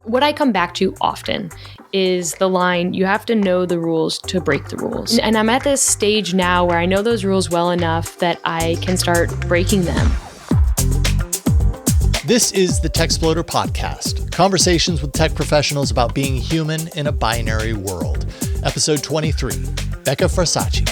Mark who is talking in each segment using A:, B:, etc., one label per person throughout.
A: What I come back to often is the line, you have to know the rules to break the rules. And I'm at this stage now where I know those rules well enough that I can start breaking them.
B: This is the Techsploder Podcast, conversations with tech professionals about being human in a binary world. Episode 23, Becca Farsace.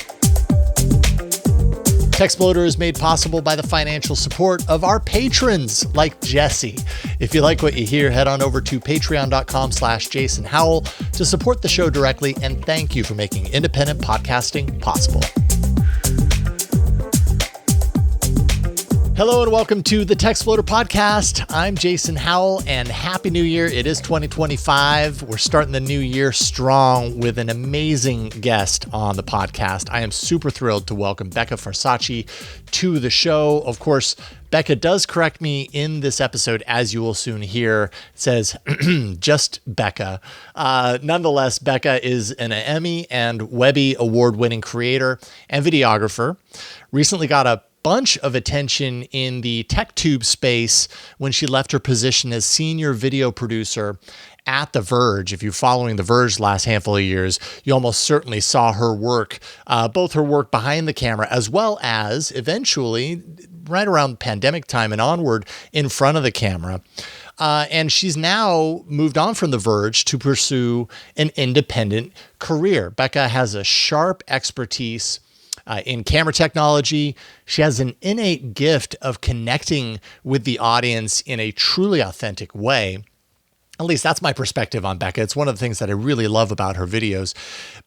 B: Techsploder is made possible by the financial support of our patrons like Jesse. If you like what you hear, head on over to patreon.com/Jason Howell to support the show directly, and thank you for making independent podcasting possible. Hello and welcome to the Techsploder Podcast. I'm Jason Howell and Happy New Year. It is 2025. We're starting the new year strong with an amazing guest on the podcast. I am super thrilled to welcome Becca Farsace to the show. Of course, Becca does correct me in this episode, as you will soon hear. It says, just Becca. Nonetheless, Becca is an Emmy and Webby award-winning creator and videographer. Recently got a bunch of attention in the TechTube space when she left her position as senior video producer at The Verge. If you're following The Verge the last handful of years, you almost certainly saw her work, both her work behind the camera as well as eventually, right around pandemic time and onward, in front of the camera. And she's now moved on from The Verge to pursue an independent career. Becca has a sharp expertise in camera technology. She has an innate gift of connecting with the audience in a truly authentic way. At least that's my perspective on Becca. It's one of the things that I really love about her videos.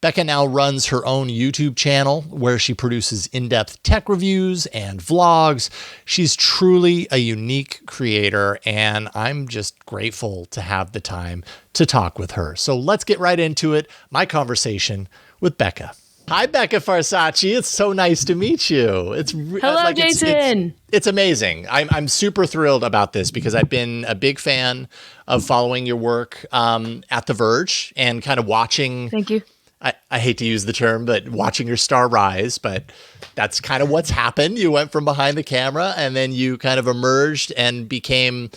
B: Becca now runs her own YouTube channel where she produces in-depth tech reviews and vlogs. She's truly a unique creator, and I'm just grateful to have the time to talk with her. So let's get right into it. My conversation with Becca. Hi, Becca Farsace. It's so nice to meet you.
A: Hello, Jason.
B: It's amazing. I'm super thrilled about this because I've been a big fan of following your work at The Verge and kind of watching.
A: Thank you.
B: I hate to use the term, but watching your star rise. But that's kind of what's happened. You went from behind the camera and then you kind of emerged and became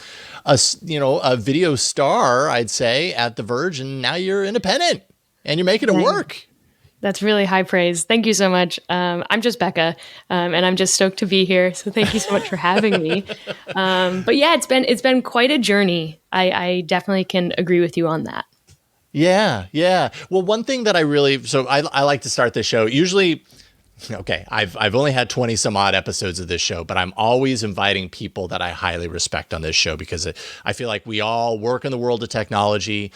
B: a video star, I'd say, at The Verge. And now you're independent and you're making it work.
A: That's really high praise. Thank you so much. I'm just Becca, and I'm just stoked to be here. So thank you so much for having me. But yeah, it's been quite a journey. I definitely can agree with you on that.
B: Yeah. Well, one thing that I like to start this show usually. Okay, I've only had 20 some odd episodes of this show, but I'm always inviting people that I highly respect on this show because I feel like we all work in the world of technology,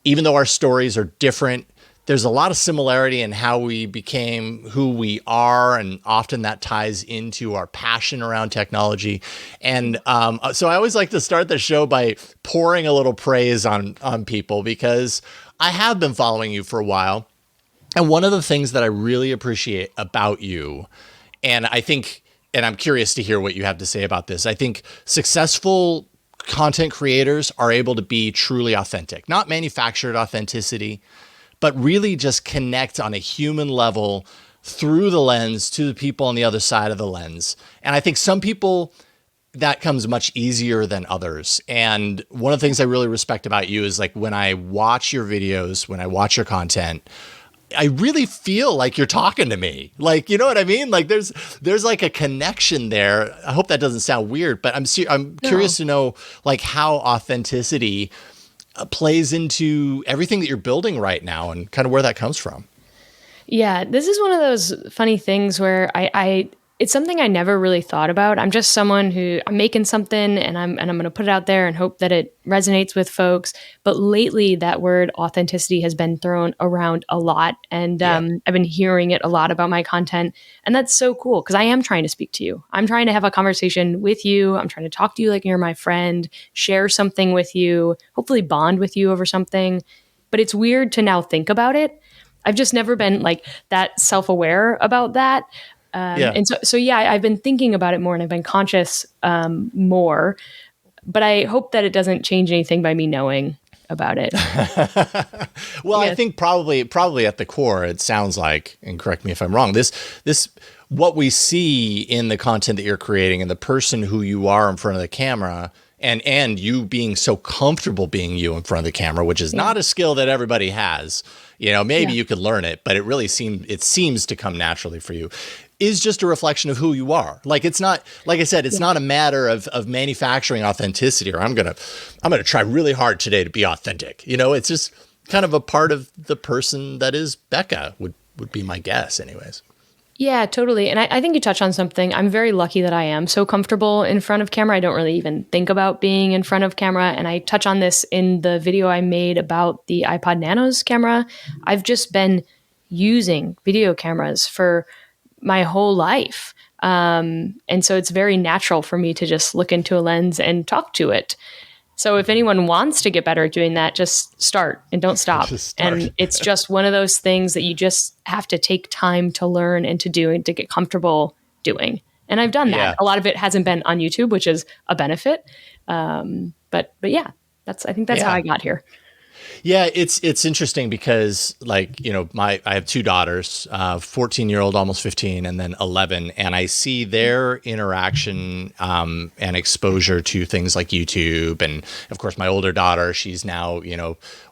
B: even though our stories are different. There's a lot of similarity in how we became who we are, and often that ties into our passion around technology. And so I always like to start the show by pouring a little praise on people because I have been following you for a while. And one of the things that I really appreciate about you, and I'm curious to hear what you have to say about this, I think successful content creators are able to be truly authentic, not manufactured authenticity, but really just connect on a human level through the lens to the people on the other side of the lens. And I think some people, that comes much easier than others. And one of the things I really respect about you is like when I watch your videos, when I watch your content, I really feel like you're talking to me. Like, you know what I mean? Like there's like a connection there. I hope that doesn't sound weird, but I'm curious to know like how authenticity plays into everything that you're building right now and kind of where that comes from.
A: Yeah, this is one of those funny things where it's something I never really thought about. I'm just someone I'm making something and I'm going to put it out there and hope that it resonates with folks. But lately that word authenticity has been thrown around a lot. And I've been hearing it a lot about my content. And that's so cool because I am trying to speak to you. I'm trying to have a conversation with you. I'm trying to talk to you like you're my friend, share something with you, hopefully bond with you over something. But it's weird to now think about it. I've just never been like that self-aware about that. And so I've been thinking about it more and I've been conscious more, but I hope that it doesn't change anything by me knowing about it.
B: Well, I think probably at the core, it sounds like, and correct me if I'm wrong, this what we see in the content that you're creating and the person who you are in front of the camera and you being so comfortable being you in front of the camera, which is not a skill that everybody has. Maybe you could learn it, but it seems to come naturally for you, is just a reflection of who you are. Like, it's not, like I said, it's not a matter of manufacturing authenticity, or I'm going to try really hard today to be authentic. It's just kind of a part of the person that is Becca, would be my guess anyways.
A: Yeah, totally. And I think you touch on something. I'm very lucky that I am so comfortable in front of camera. I don't really even think about being in front of camera. And I touch on this in the video I made about the iPod Nano's camera. I've just been using video cameras for my whole life. And so it's very natural for me to just look into a lens and talk to it. So if anyone wants to get better at doing that, just start and don't stop. And it's just one of those things that you just have to take time to learn and to do and to get comfortable doing. And I've done that.
B: Yeah.
A: A lot of it hasn't been on YouTube, which is a benefit. But yeah, I think that's how I got here.
B: Yeah, it's interesting because, like, I have two daughters, 14-year-old, almost 15, and then 11, and I see their interaction and exposure to things like YouTube, and of course my older daughter, she's now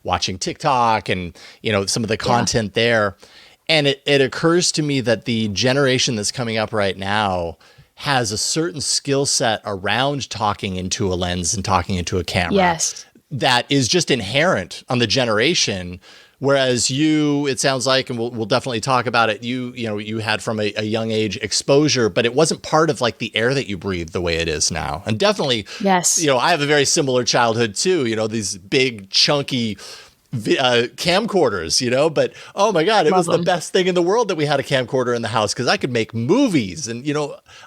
B: watching TikTok and some of the content there, and it occurs to me that the generation that's coming up right now has a certain skill set around talking into a lens and talking into a camera.
A: Yes.
B: That is just inherent on the generation. Whereas it sounds like, and we'll definitely talk about it, you had from a young age exposure, but it wasn't part of like the air that you breathe the way it is now. And definitely,
A: yes,
B: I have a very similar childhood too, these big chunky camcorders, but oh my God, it was the best thing in the world that we had a camcorder in the house, because I could make movies, and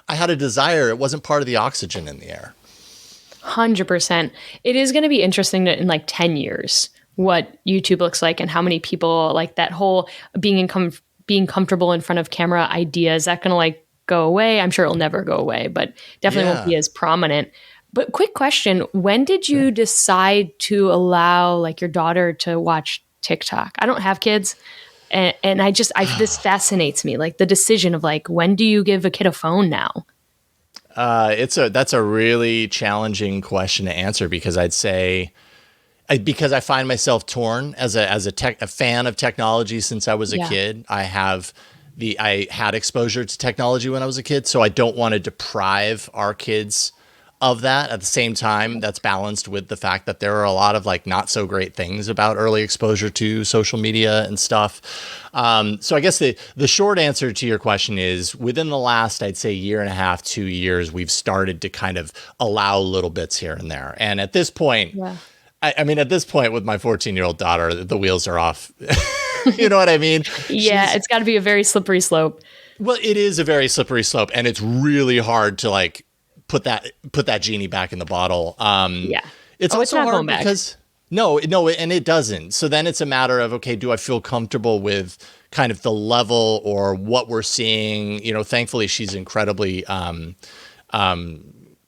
B: I had a desire. It wasn't part of the oxygen in the air.
A: 100%. It is going to be interesting in like 10 years what YouTube looks like and how many people, like, that whole being comfortable in front of camera idea, is that going to like go away? I'm sure it'll never go away, but definitely won't be as prominent. But quick question, when did you decide to allow like your daughter to watch TikTok? I don't have kids. And this fascinates me, like the decision of like, when do you give a kid a phone now?
B: That's a really challenging question to answer, because I'd say, because I find myself torn as a fan of technology since I was a kid. I had exposure to technology when I was a kid, so I don't want to deprive our kids of that. At the same time, that's balanced with the fact that there are a lot of like not so great things about early exposure to social media and stuff. So I guess the short answer to your question is, within the last, I'd say, year and a half, 2 years, we've started to kind of allow little bits here and there. And at this point, at this point with my 14-year-old daughter, the wheels are off. You know what I mean?
A: Yeah, it's got to be a very slippery slope.
B: Well, it is a very slippery slope, and it's really hard to like put that genie back in the bottle. It's also hard because no, and it doesn't. So then it's a matter of, okay, do I feel comfortable with kind of the level or what we're seeing? Thankfully she's incredibly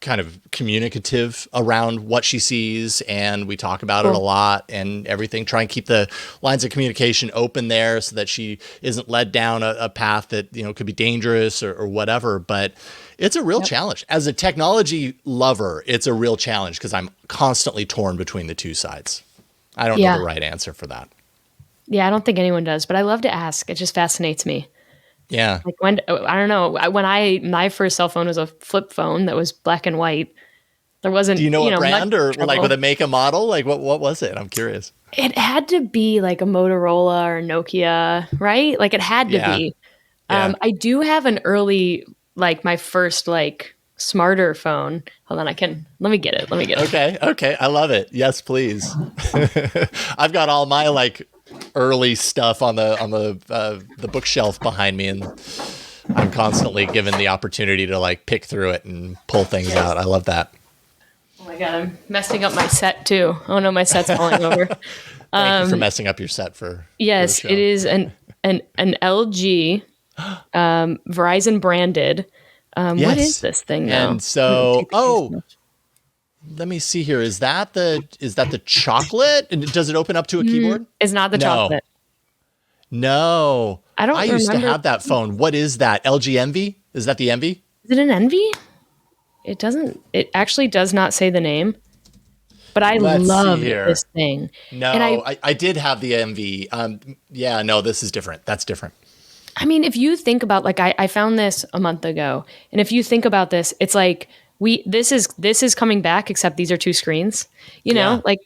B: kind of communicative around what she sees, and we talk about it a lot and everything. Try and keep the lines of communication open there so that she isn't led down a path that could be dangerous or whatever. But it's a real challenge. As a technology lover, it's a real challenge because I'm constantly torn between the two sides. I don't know the right answer for that.
A: Yeah, I don't think anyone does, but I love to ask. It just fascinates me.
B: Yeah.
A: Like I don't know, when my first cell phone was a flip phone that was black and white. There wasn't,
B: do you know what brand or like with a make and model? Like what was it? I'm curious.
A: It had to be like a Motorola or Nokia, right? Like it had to be. Yeah. I do have an early, like my first like smarter phone. Hold on, let me get it.
B: Okay. I love it. Yes, please. I've got all my like early stuff on the bookshelf behind me, and I'm constantly given the opportunity to like pick through it and pull things out. I love that.
A: Oh my God, I'm messing up my set too. Oh no, my set's falling over.
B: Thank you for messing up your set for
A: Yes,
B: for the show.
A: It is an LG Verizon branded.
B: Yes.
A: What is this thing now?
B: And so, let me see here. Is that the chocolate? And does it open up to a keyboard?
A: It's not the chocolate.
B: No.
A: I
B: used to have that phone. What is that? LG Envy? Is that the Envy?
A: Is it an Envy? It actually does not say the name. but I
B: Let's see
A: loved
B: here.
A: this thing. And
B: No, I did have the MV. Yeah, no, this is different. That's different.
A: I mean, if you think about like I found this a month ago, and if you think about this, it's like this is coming back, except these are two screens. You know,
B: Yeah.
A: like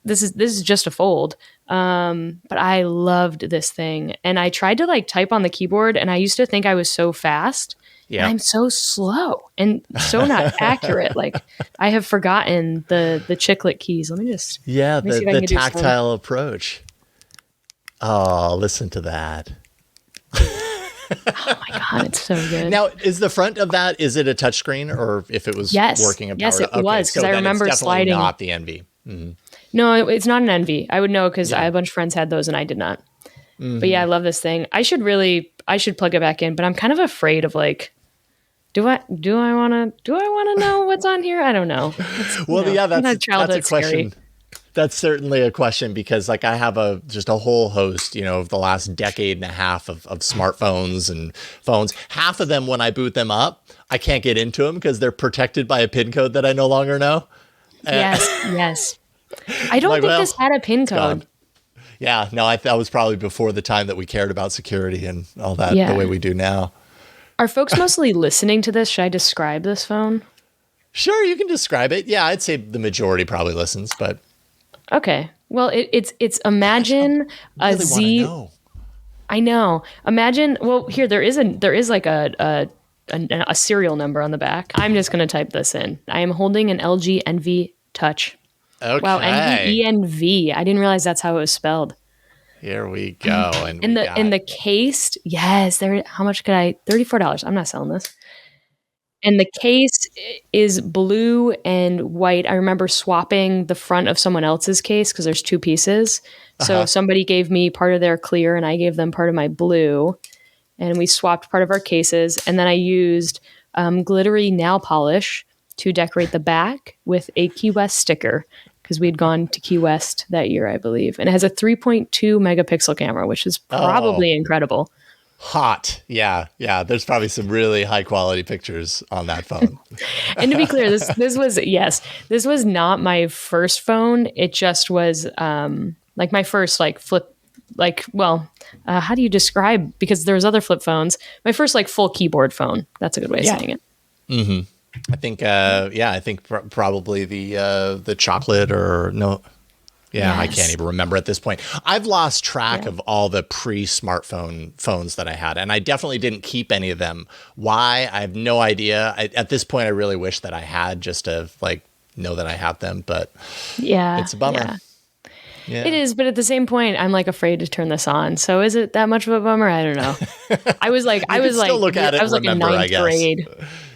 A: this is just a fold. But I loved this thing, and I tried to like type on the keyboard, and I used to think I was so fast. And
B: Yeah.
A: I'm so slow and so not accurate. Like I have forgotten the chiclet keys.
B: Yeah,
A: let me see if I
B: the
A: can do some.
B: tactile approach. Oh, listen to that.
A: Oh my God, it's so good.
B: Now, is the front of that, is it a touchscreen, or if it was
A: Yes.
B: working?
A: Yes, it was, 'cause I remember
B: it's definitely
A: sliding.
B: not the Envy. Mhm.
A: No, it's not an Envy. I would know because
B: Yeah.
A: a bunch of friends had those and I did not. But yeah, I love this thing. I should plug it back in, but I'm kind of afraid of like, do I want to know what's on here? I don't know.
B: Well, yeah, that's a
A: childhood
B: question.
A: scary.
B: That's certainly a question, because like I have just a whole host, of the last decade and a half of smartphones and phones. Half of them, when I boot them up, I can't get into them because they're protected by a PIN code that I no longer know.
A: Yes. I don't
B: Like,
A: think
B: well,
A: this had a PIN code.
B: gone. Yeah, no, that was probably before the time that we cared about security and all that
A: Yeah.
B: the way we do now.
A: Are folks mostly listening to this? Should I describe this phone?
B: Sure, you can describe it. Yeah, I'd say the majority probably listens, but
A: Okay. Well, it's imagine
B: I
A: a
B: really
A: Z.
B: want to know.
A: I know. Imagine. Well, here there is like a serial number on the back. I'm just gonna type this in. I am holding an LG Envy Touch.
B: Okay.
A: Wow, NVENV. I didn't realize that's how it was spelled.
B: Here we go. And
A: In the case, yes. There. How much could I? $34. I'm not selling this. And the case is blue and white. I remember swapping the front of someone else's case because there's two pieces. So somebody gave me part of their clear and I gave them part of my blue. And we swapped part of our cases. And then I used glittery nail polish to decorate the back with a Key West sticker because we had gone to Key West that year, I believe. And it has a 3.2 megapixel camera, which is probably incredible.
B: Hot. Yeah. There's probably some really high quality pictures on that phone.
A: And to be clear, this was not my first phone. It just was like my first like flip, like, how do you describe, because there's other flip phones, my first like full keyboard phone. That's a good way of saying it.
B: Mm-hmm. I think probably the chocolate or no. Yeah, I can't even remember at this point. I've lost track of all the pre-smartphone phones that I had, and I definitely didn't keep any of them. Why? I have no idea. At this point, I really wish that I had, just to like know that I have them, but it's a bummer. Yeah.
A: It is, but at the same point, I'm like afraid to turn this on. So is it that much of a bummer? I don't know. I was like
B: look at it,
A: I was like
B: remember,
A: in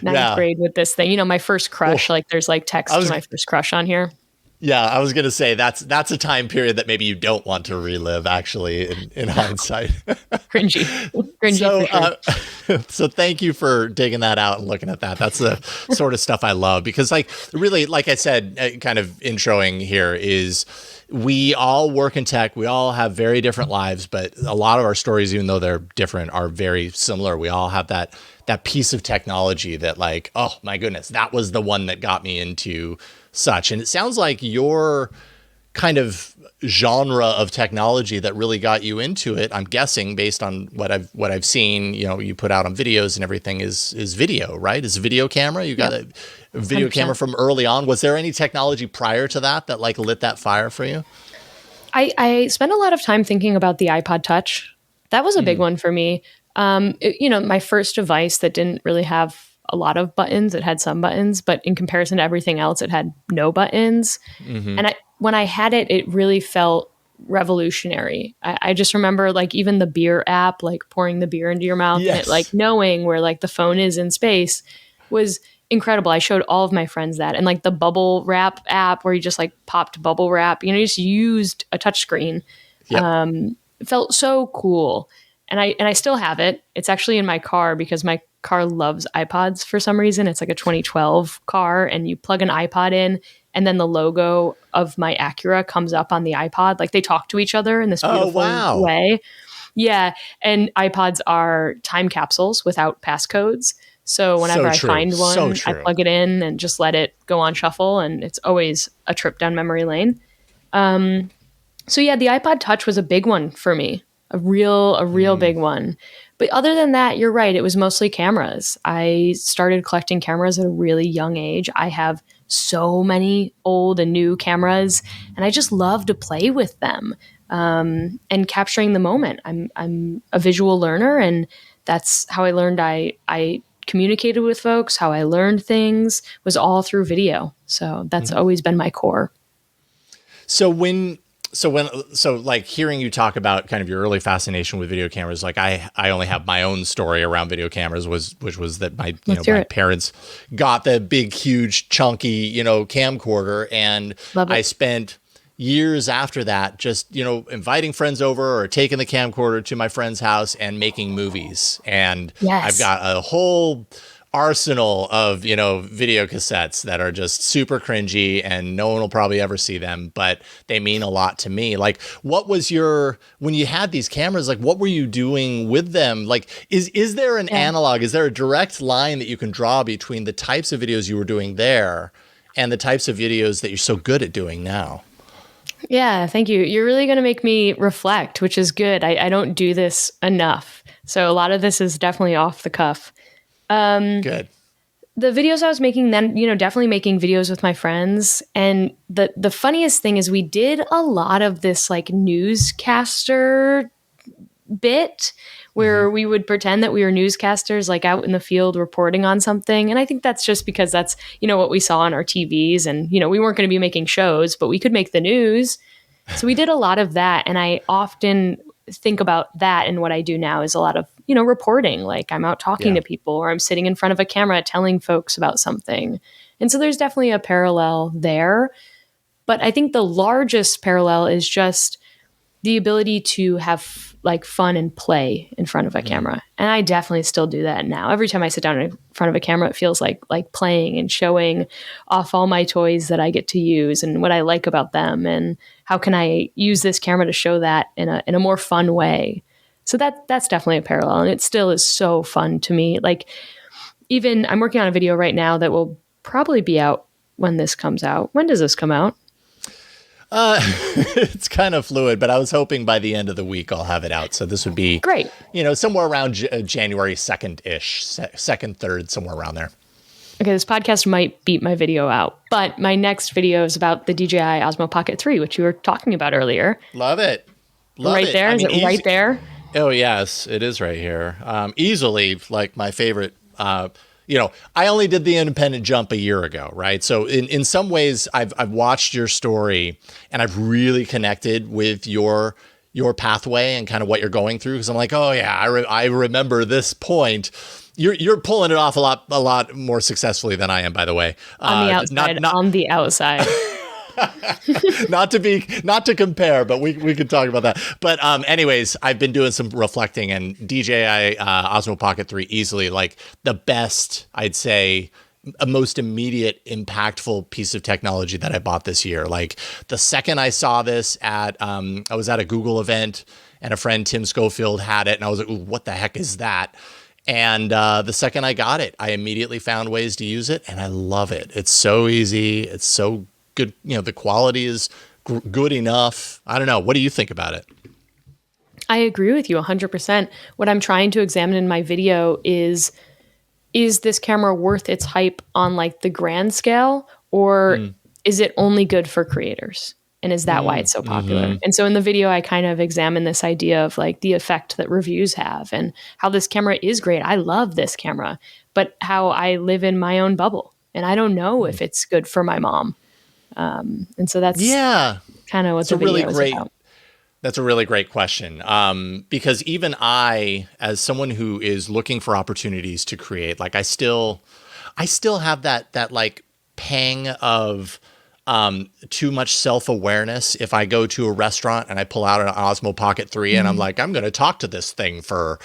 A: ninth grade with this thing. My first crush. Like there's like text to my first crush on here.
B: Yeah, I was going to say that's a time period that maybe you don't want to relive, actually, in hindsight.
A: Cringy.
B: So thank you for digging that out and looking at that. That's the sort of stuff I love, because like really, like I said, kind of introing here is we all work in tech. We all have very different lives, but a lot of our stories, even though they're different, are very similar. We all have that piece of technology that like, oh my goodness, that was the one that got me into such. And it sounds like your kind of genre of technology that really got you into it, I'm guessing based on what I've seen, you put out on videos and everything, is video, right? Is a video camera. You got a video 100%. Camera from early on. Was there any technology prior to that like lit that fire for you?
A: I spent a lot of time thinking about the iPod Touch. That was a big one for me. My first device that didn't really have a lot of buttons. It had some buttons, but in comparison to everything else, it had no buttons. Mm-hmm. And when I had it, it really felt revolutionary. I just remember like even the beer app, like pouring the beer into your mouth, and it, like knowing where like the phone is in space was incredible. I showed all of my friends that, and like the bubble wrap app where you just like popped bubble wrap, you just used a touch screen. Yep. It felt so cool. And I still have it. It's actually in my car because my car loves iPods for some reason. It's like a 2012 car, and you plug an iPod in, and then the logo of my Acura comes up on the iPod. Like they talk to each other in this beautiful way. Yeah. And iPods are time capsules without passcodes. So whenever
B: So
A: I
B: true.
A: find
B: So
A: one, I
B: true.
A: plug it in and just let it go on shuffle, and it's always a trip down memory lane. So yeah, the iPod Touch was a big one for me, a real big one. But other than that, you're right. It was mostly cameras. I started collecting cameras at a really young age. I have so many old and new cameras, and I just love to play with them and capturing the moment. I'm a visual learner, and that's how I learned. I communicated with folks. How I learned things was all through video. So that's always been my core.
B: So like hearing you talk about kind of your early fascination with video cameras, like I only have my own story around video cameras, which was that my parents got the big, huge, chunky, camcorder, and I spent years after that just inviting friends over or taking the camcorder to my friend's house and making movies. And I've got a whole arsenal of video cassettes that are just super cringy, and no one will probably ever see them, but they mean a lot to me. Like, what was when you had these cameras, like what were you doing with them? Like, is there an analog, is there a direct line that you can draw between the types of videos you were doing there and the types of videos that you're so good at doing now?
A: Yeah, thank you. You're really going to make me reflect, which is good. I don't do this enough, so a lot of this is definitely off the cuff.
B: Good.
A: The videos I was making then, definitely making videos with my friends. And the funniest thing is we did a lot of this like newscaster bit where we would pretend that we were newscasters, like out in the field reporting on something. And I think that's just because that's, what we saw on our TVs, and, we weren't going to be making shows, but we could make the news. So we did a lot of that. And I often think about that, and what I do now is a lot of reporting. Like I'm out talking to people, or I'm sitting in front of a camera telling folks about something. And so there's definitely a parallel there. But I think the largest parallel is just the ability to have like fun and play in front of a camera. And I definitely still do that now. Every time I sit down in front of a camera, it feels like playing and showing off all my toys that I get to use and what I like about them, and how can I use this camera to show that in a more fun way. So that's definitely a parallel, and it still is so fun to me. Like, even I'm working on a video right now that will probably be out when this comes out. When does this come out?
B: It's kind of fluid, but I was hoping by the end of the week I'll have it out. So this would be
A: great.
B: Somewhere around January 2nd-ish, 2nd, 3rd, somewhere around there.
A: Okay, this podcast might beat my video out, but my next video is about the DJI Osmo Pocket 3, which you were talking about earlier.
B: Love it.
A: Right there? Is it right there?
B: Oh, yes, it is right here. Easily like my favorite. I only did the independent jump a year ago, right? So in some ways, I've watched your story, and I've really connected with your pathway and kind of what you're going through, because I'm like, oh yeah, I remember this point. You're pulling it off a lot more successfully than I am, by the way.
A: On the outside, on the outside.
B: not to compare, but we could talk about that. But anyways, I've been doing some reflecting, and DJI Osmo Pocket 3 easily like the best, I'd say, a most immediate, impactful piece of technology that I bought this year. Like the second I saw this I was at a Google event, and a friend, Tim Schofield, had it, and I was like, ooh, what the heck is that? And the second I got it, I immediately found ways to use it, and I love it. It's so easy. It's so good. The quality is good enough. I don't know. What do you think about it?
A: I agree with you 100%. What I'm trying to examine in my video is this camera worth its hype on like the grand scale, or is it only good for creators? And is that why it's so popular? And so in the video, I kind of examine this idea of like the effect that reviews have, and how this camera is great. I love this camera, but how I live in my own bubble, and I don't know if it's good for my mom. And so that's kind of what the video is about.
B: That's a really great question. Because even I, as someone who is looking for opportunities to create, like I still have that like pang of too much self-awareness if I go to a restaurant and I pull out an Osmo Pocket 3 and I'm like, I'm going to talk to this thing for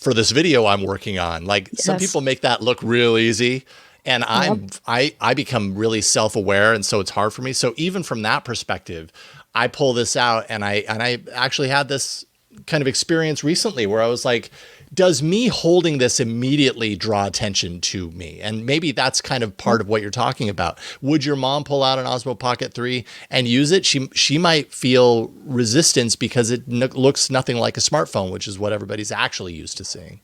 B: this video I'm working on. Like some people make that look real easy, and I become really self-aware, and so it's hard for me. So even from that perspective, I pull this out, and I actually had this kind of experience recently where I was like does me holding this immediately draw attention to me? And maybe that's kind of part of what you're talking about. Would your mom pull out an Osmo Pocket 3 and use it? She might feel resistance because it looks nothing like a smartphone, which is what everybody's actually used to seeing.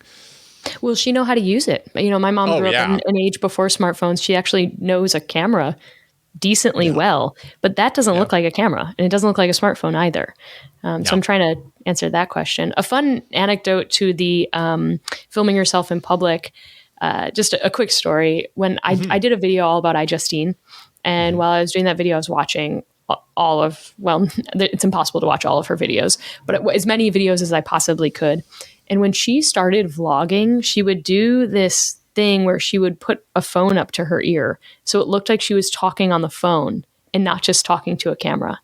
A: Will she know how to use it? You know, my mom grew up in an age before smartphones. She actually knows a camera decently well, but that doesn't look like a camera, and it doesn't look like a smartphone either. So I'm trying to answer that question. A fun anecdote to the filming yourself in public, just a quick story. When I did a video all about iJustine, and while I was doing that video, I was watching it's impossible to watch all of her videos, but as many videos as I possibly could. And when she started vlogging, she would do this thing where she would put a phone up to her ear. So it looked like she was talking on the phone and not just talking to a camera.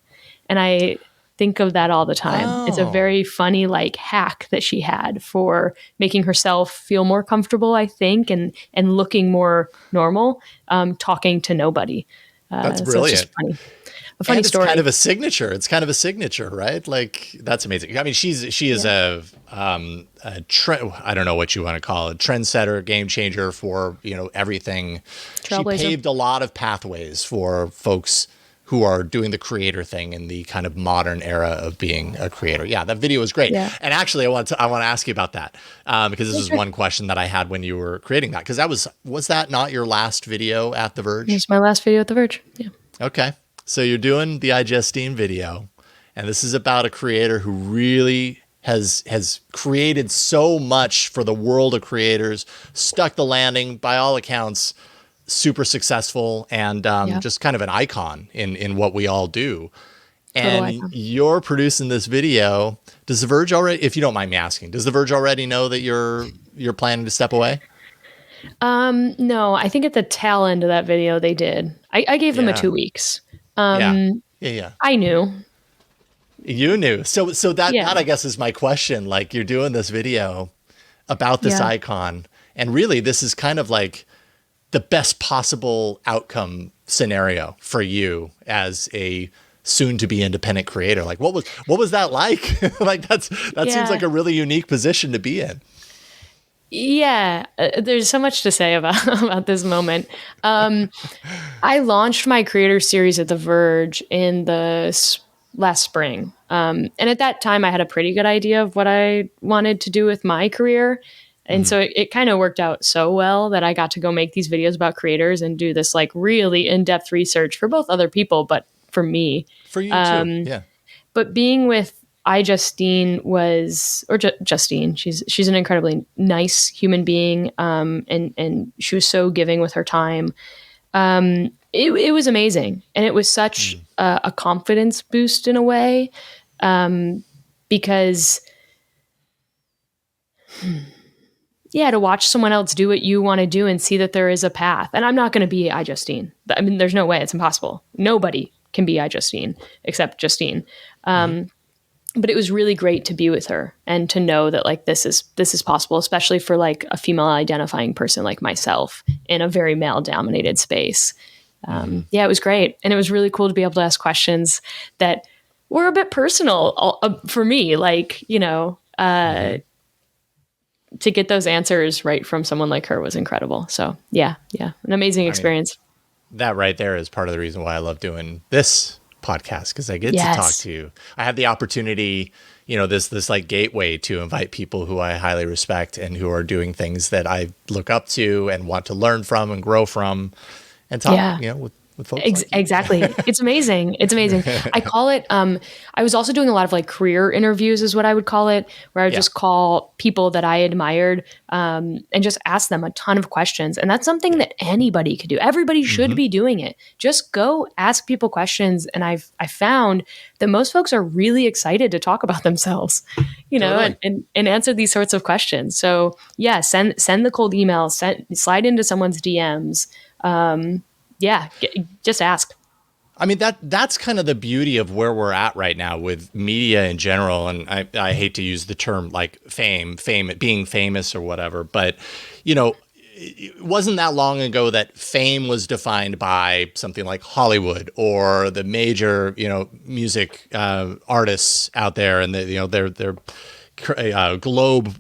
A: And I think of that all the time. Oh. It's a very funny hack that she had for making herself feel more comfortable, I think, and looking more normal, talking to nobody.
B: That's brilliant.
A: It's just funny. A funny story.
B: It's kind of a signature. It's kind of a signature, right? That's amazing. I mean, she is a I don't know what you want to call it, trendsetter, game changer for, everything. She paved a lot of pathways for folks who are doing the creator thing in the kind of modern era of being a creator. Yeah, that video was great. Yeah. And actually, I want to ask you about that because this is one question that I had when you were creating that. Because was that not your last video at The Verge?
A: It's my last video at The Verge. Yeah.
B: Okay. So you're doing the iJustine video, and this is about a creator who really has created so much for the world of creators, stuck the landing, by all accounts, super successful, and just kind of an icon in what we all do. And you're producing this video. Does The Verge already, if you don't mind me asking, does The Verge already know that you're planning to step away?
A: No, I think at the tail end of that video they did. I gave them a 2 weeks.
B: Yeah.
A: I knew.
B: You knew. So that I guess is my question. You're doing this video about this icon, and really this is kind of like the best possible outcome scenario for you as a soon to be independent creator. What was that like? That seems like a really unique position to be in.
A: Yeah, there's so much to say about this moment. I launched my creator series at The Verge in the last spring. And at that time, I had a pretty good idea of what I wanted to do with my career. And so it kind of worked out so well that I got to go make these videos about creators and do this really in-depth research for both other people, but for me. For you too, yeah. But being with iJustine Justine, she's an incredibly nice human being, and she was so giving with her time. It was amazing, and it was such a confidence boost in a way, because to watch someone else do what you want to do and see that there is a path. And I'm not going to be iJustine. I mean, there's no way. It's impossible. Nobody can be iJustine except Justine. But it was really great to be with her and to know that this is possible, especially for a female identifying person like myself in a very male dominated space. It was great. And it was really cool to be able to ask questions that were a bit personal for me, to get those answers right from someone like her was incredible. So an amazing experience.
B: That right there is part of the reason why I love doing this podcast, because I get to talk to you. I have the opportunity, this gateway to invite people who I highly respect and who are doing things that I look up to and want to learn from and grow from, and talk, with folks.
A: Exactly. It's amazing. It's amazing. I call it, I was also doing a lot of career interviews is what I would call it, where I would just call people that I admired, and just ask them a ton of questions. And that's something that anybody could do. Everybody should be doing it. Just go ask people questions. And I found that most folks are really excited to talk about themselves, and answer these sorts of questions. So send the cold emails, slide into someone's DMs. Just ask.
B: I mean, that's kind of the beauty of where we're at right now with media in general. And I hate to use the term fame, being famous or whatever, but it wasn't that long ago that fame was defined by something like Hollywood or the major, music artists out there, and their globe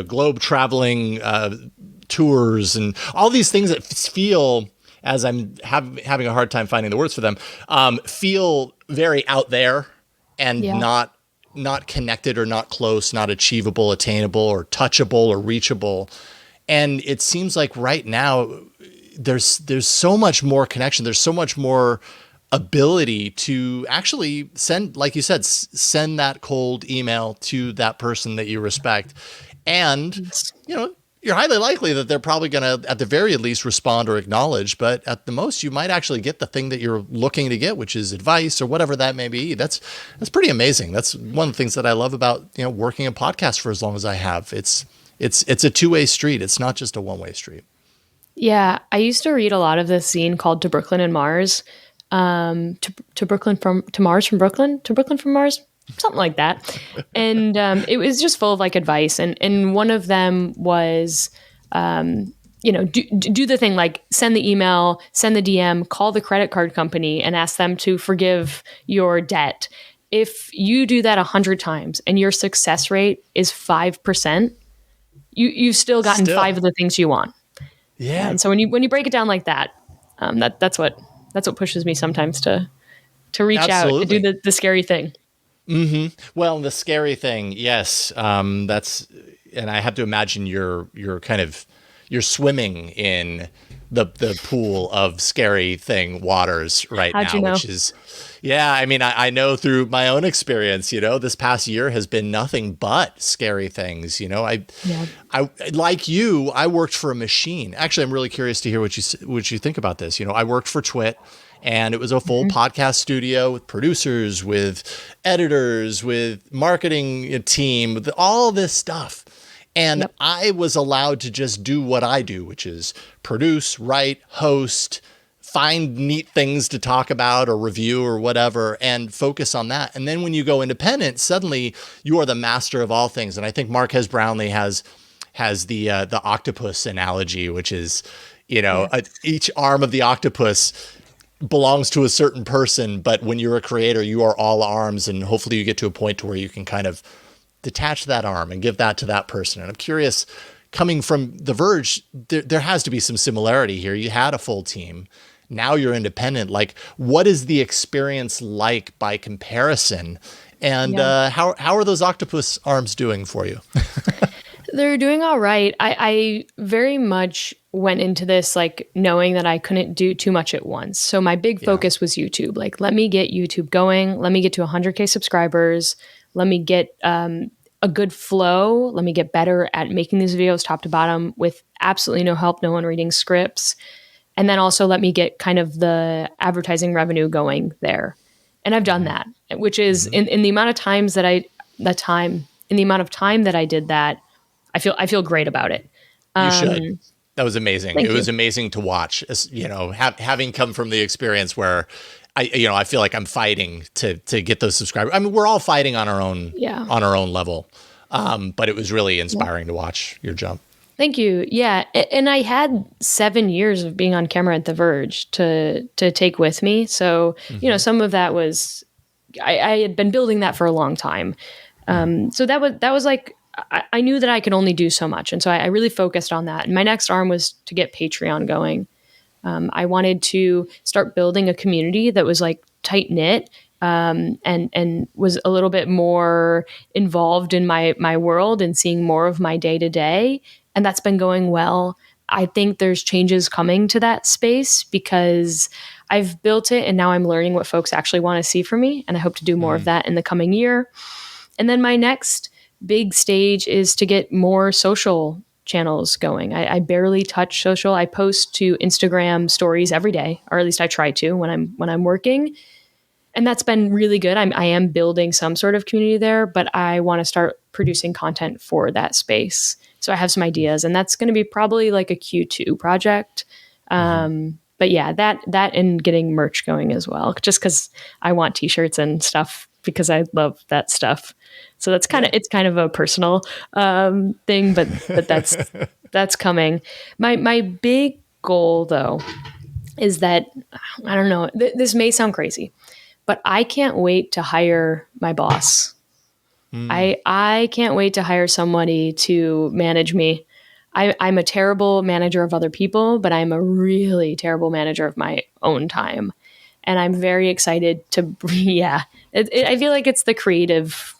B: globe traveling tours and all these things that feel, as I'm having a hard time finding the words for them, feel very out there and not connected or not close, not achievable, attainable, or touchable or reachable. And it seems like right now there's so much more connection. There's so much more ability to actually send, like you said, send that cold email to that person that you respect. And, you're highly likely that they're probably going to, at the very least, respond or acknowledge. But at the most, you might actually get the thing that you're looking to get, which is advice or whatever that may be. That's pretty amazing. That's one of the things that I love about, working a podcast for as long as I have. It's a two-way street. It's not just a one-way street.
A: Yeah. I used to read a lot of this zine called To Brooklyn and Mars. To Brooklyn to Mars from Brooklyn, to Brooklyn from Mars, something like that. And it was just full of like advice. And one of them was, do the thing, like send the email, send the DM, call the credit card company and ask them to forgive your debt. If you do that 100 times and your success rate is 5%, you've still gotten 5 of the things you want.
B: Yeah.
A: And so when you break it down like that, that's what pushes me sometimes to reach out and do the scary thing.
B: Mm-hmm. Well, the scary thing, yes. And I have to imagine you're swimming in the pool of scary thing waters right
A: How'd
B: now,
A: you know?
B: which is, I mean, I know through my own experience, this past year has been nothing but scary things. I like you, I worked for a machine. Actually, I'm really curious to hear what you think about this. I worked for Twit. And it was a full podcast studio with producers, with editors, with marketing team, with all this stuff. And I was allowed to just do what I do, which is produce, write, host, find neat things to talk about or review or whatever, and focus on that. And then when you go independent, suddenly you are the master of all things. And I think Marquez Brownlee has the octopus analogy, which is, each arm of the octopus belongs to a certain person, but when you're a creator, you are all arms, and hopefully you get to a point to where you can kind of detach that arm and give that to that person. And I'm curious, coming from The Verge, there has to be some similarity here. You had a full team. Now you're independent. Like, what is the experience like by comparison? And how are those octopus arms doing for you?
A: They're doing all right. I very much went into this like knowing that I couldn't do too much at once. So my big focus was YouTube. Like, let me get YouTube going. Let me get to 100K subscribers. Let me get a good flow. Let me get better at making these videos top to bottom with absolutely no help, no one reading scripts. And then also let me get kind of the advertising revenue going there. And I've done that, which is in the amount of times that in the amount of time that I did that, I feel great about it.
B: You should. That was amazing. It was amazing to watch, having come from the experience where I feel like I'm fighting to get those subscribers. I mean, we're all fighting on our own level. But it was really inspiring to watch your jump.
A: Thank you. Yeah. And I had 7 years of being on camera at The Verge to take with me. So, some of that was, I had been building that for a long time. So that was like, I knew that I could only do so much. And so I really focused on that. And my next arm was to get Patreon going. I wanted to start building a community that was like tight knit, and was a little bit more involved in my world and seeing more of my day to day. And that's been going well. I think there's changes coming to that space because I've built it and now I'm learning what folks actually want to see from me. And I hope to do more of that in the coming year. And then my next big stage is to get more social channels going. I barely touch social. I post to Instagram stories every day, or at least I try to when I'm working. And that's been really good. I am building some sort of community there, but I want to start producing content for that space. So I have some ideas, and that's going to be probably like a Q2 project. But yeah, that and getting merch going as well, just because I want t-shirts and stuff because I love that stuff. So that's it's kind of a personal thing, but that's coming. My big goal though is that, I don't know, this may sound crazy, but I can't wait to hire my boss. I can't wait to hire somebody to manage me. I'm a terrible manager of other people, but I'm a really terrible manager of my own time. And I'm very excited to, yeah, I feel like it's the creative,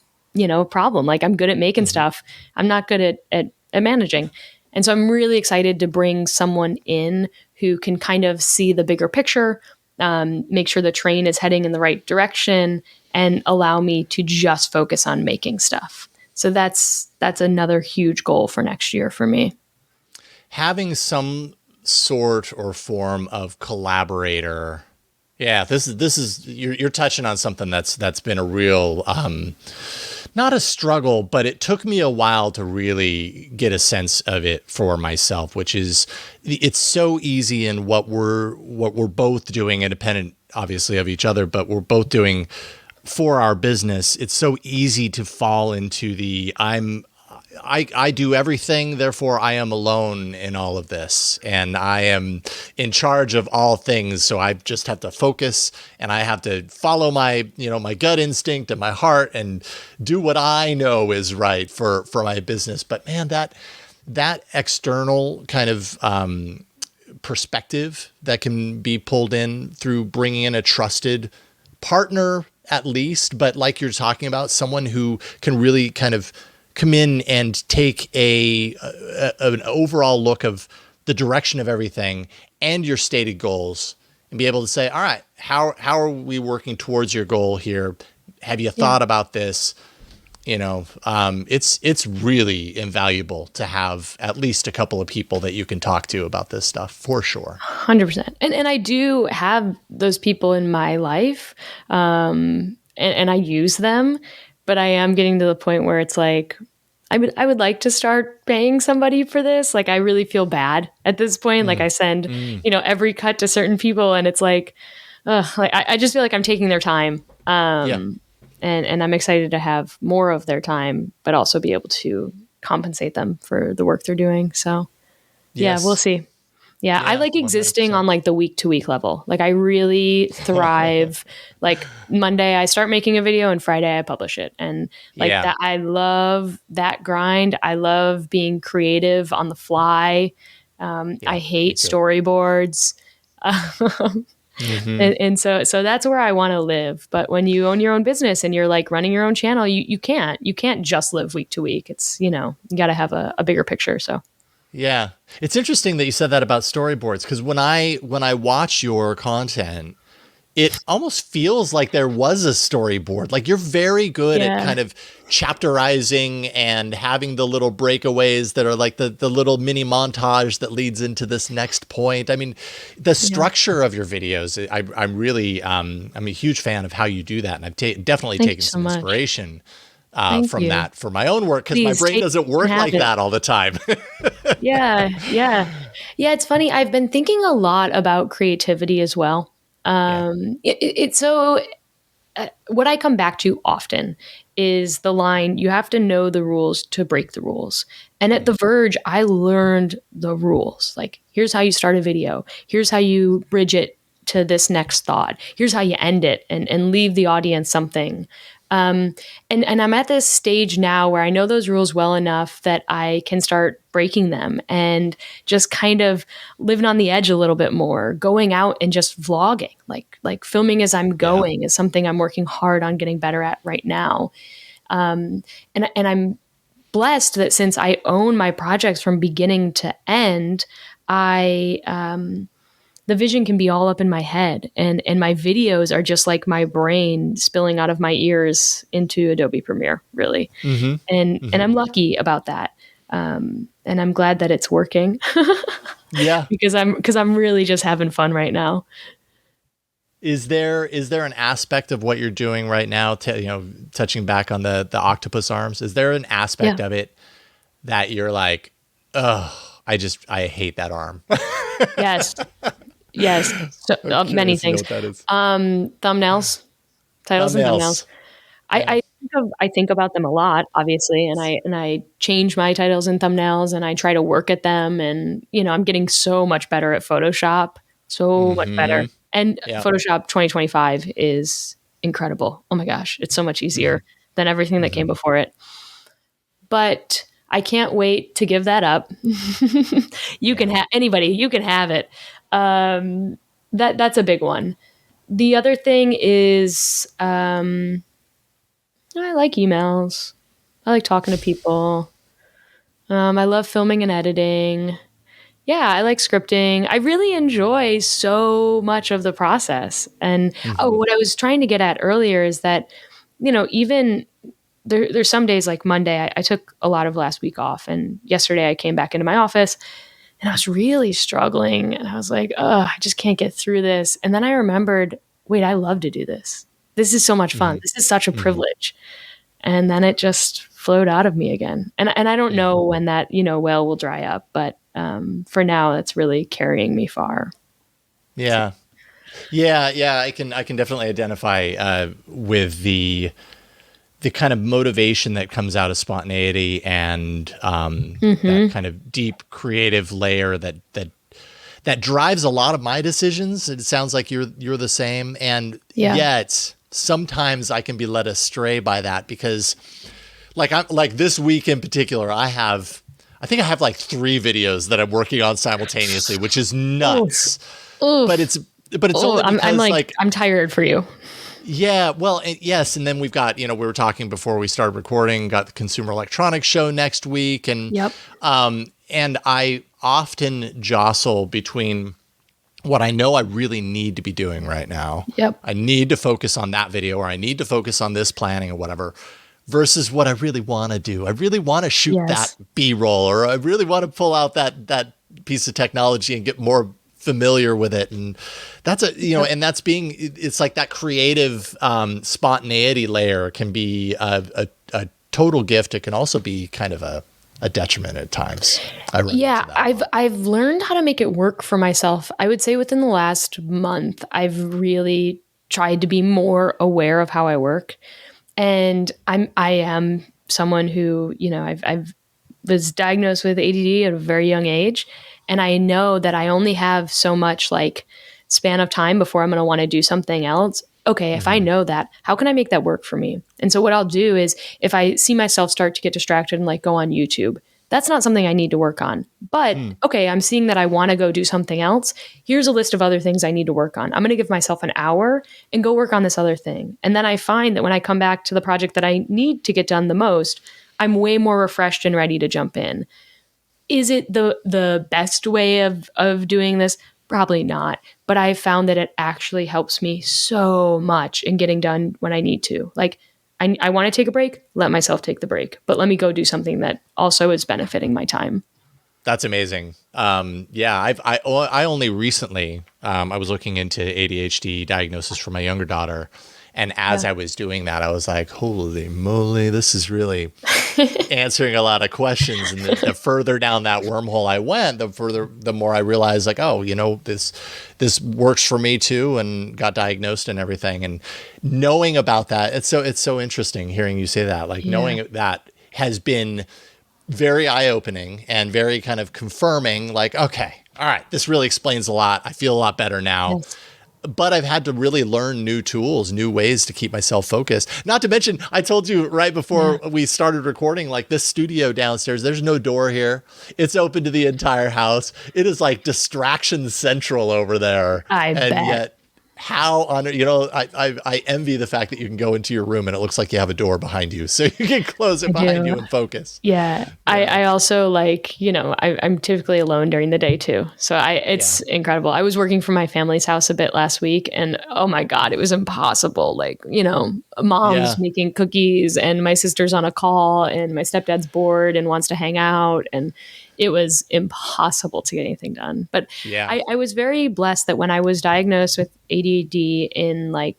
A: problem. Like I'm good at making stuff. I'm not good at managing. And so I'm really excited to bring someone in who can kind of see the bigger picture, make sure the train is heading in the right direction, and allow me to just focus on making stuff. So that's another huge goal for next year for me.
B: Having some sort or form of collaborator. Yeah, this is you're touching on something that's been a real not a struggle, but it took me a while to really get a sense of it for myself, which is it's so easy in what we're both doing, independent obviously of each other, but we're both doing for our business. It's so easy to fall into the I do everything, therefore I am alone in all of this, and I am in charge of all things. So I just have to focus, and I have to follow my, my gut instinct and my heart, and do what I know is right for my business. But man, that external kind of perspective that can be pulled in through bringing in a trusted partner, at least, but like you're talking about, someone who can really kind of come in and take an overall look of the direction of everything and your stated goals, and be able to say, all right, how are we working towards your goal here? Have you thought about this? It's really invaluable to have at least a couple of people that you can talk to about this stuff, for sure.
A: 100%. And I do have those people in my life, and I use them. But I am getting to the point where it's like, I would like to start paying somebody for this. Like, I really feel bad at this point. Like I send, every cut to certain people, and it's like, I just feel like I'm taking their time. And I'm excited to have more of their time, but also be able to compensate them for the work they're doing. So yeah, we'll see. Yeah, I like existing 100%. On like the week to week level. Like I really thrive. Like Monday I start making a video and Friday I publish it. And like that, I love that grind. I love being creative on the fly. I hate storyboards. And so that's where I want to live. But when you own your own business and you're like running your own channel, you can't just live week to week. It's, you got to have a bigger picture. So.
B: Yeah. It's interesting that you said that about storyboards, because when I watch your content, it almost feels like there was a storyboard. Like you're very good at kind of chapterizing and having the little breakaways that are like the little mini montage that leads into this next point. I mean, the structure of your videos, I'm really, I'm a huge fan of how you do that. And I've definitely taken some inspiration from that for my own work, because my brain doesn't work like that all the time.
A: Yeah. It's funny. I've been thinking a lot about creativity as well. What I come back to often is the line, you have to know the rules to break the rules. And at The Verge, I learned the rules. Like, here's how you start a video. Here's how you bridge it to this next thought. Here's how you end it and leave the audience something. And I'm at this stage now where I know those rules well enough that I can start breaking them and just kind of living on the edge a little bit more, going out and just vlogging, like filming as I'm going is something I'm working hard on getting better at right now. And I'm blessed that since I own my projects from beginning to end, the vision can be all up in my head, and my videos are just like my brain spilling out of my ears into Adobe Premiere, really. And I'm lucky about that. And I'm glad that it's working. because I'm really just having fun right now.
B: Is there an aspect of what you're doing right now, touching back on the Octopus Arms, is there an aspect of it that you're like, oh, I hate that arm?
A: Yes. So, many things. Thumbnails, titles and thumbnails. I think about them a lot, obviously, and I change my titles and thumbnails, and I try to work at them. And I'm getting so much better at Photoshop, much better. And Photoshop 2025 is incredible. Oh my gosh, it's so much easier than everything that came before it. But I can't wait to give that up. You can have anybody, you can have it. That's a big one. The other thing is, I like emails. I like talking to people. I love filming and editing. Yeah, I like scripting. I really enjoy so much of the process. And what I was trying to get at earlier is that, even there's some days like Monday, I took a lot of last week off, and yesterday I came back into my office and I was really struggling, and I was like, I just can't get through this. And then I remembered, wait, I love to do this. This is so much fun. This is such a privilege. And then it just flowed out of me again. And I don't know when that, well will dry up, but for now, that's really carrying me far.
B: Yeah. Yeah. I can definitely identify with the kind of motivation that comes out of spontaneity and that kind of deep creative layer that drives a lot of my decisions. It sounds like you're the same. And yet sometimes I can be led astray by that because like this week in particular, I think I have like 3 videos that I'm working on simultaneously, which is nuts.
A: Oof.
B: But it's only because
A: I'm tired for you.
B: Yeah, well, yes, and then we've got, we were talking before we started recording, got the Consumer Electronics Show next week, and and I often jostle between what I know I really need to be doing right now.
A: Yep.
B: I need to focus on that video, or I need to focus on this planning or whatever, versus what I really want to do. I really want to shoot that B-roll, or I really want to pull out that piece of technology and get more familiar with it. And that's and that's it's like that creative spontaneity layer can be a total gift. It can also be kind of a detriment at times. I've learned how to make it work for myself. I would say within the last month, I've really tried to be more aware of how I work.
A: And I am someone who, I've was diagnosed with ADD at a very young age. And I know that I only have so much like span of time before I'm going to want to do something else. Okay, if I know that, how can I make that work for me? And so what I'll do is if I see myself start to get distracted and like go on YouTube, that's not something I need to work on. But okay, I'm seeing that I want to go do something else. Here's a list of other things I need to work on. I'm going to give myself an hour and go work on this other thing. And then I find that when I come back to the project that I need to get done the most, I'm way more refreshed and ready to jump in. Is it the best way of doing this? Probably not. But I found that it actually helps me so much in getting done when I need to. Like, I want to take a break, let myself take the break. But let me go do something that also is benefiting my time.
B: That's amazing. I only recently, I was looking into ADHD diagnosis for my younger daughter. And as I was doing that, I was like, holy moly, this is really answering a lot of questions. And the further down that wormhole I went, the more I realized like, this works for me too, and got diagnosed and everything. And knowing about that, it's so interesting hearing you say that, like knowing that has been very eye-opening and very kind of confirming, like, okay, all right, this really explains a lot. I feel a lot better now. Yes. But I've had to really learn new tools, new ways to keep myself focused. Not to mention, I told you right before we started recording, like this studio downstairs, there's no door here. It's open to the entire house. It is like distraction central over there.
A: I bet.
B: Yet how on I envy the fact that you can go into your room and it looks like you have a door behind you, so you can close it behind you and focus.
A: Yeah. I also like, I'm typically alone during the day too. So it's incredible. I was working from my family's house a bit last week, and oh my God, it was impossible. Like, mom's making cookies and my sister's on a call and my stepdad's bored and wants to hang out, and it was impossible to get anything done. But I was very blessed that when I was diagnosed with ADD in I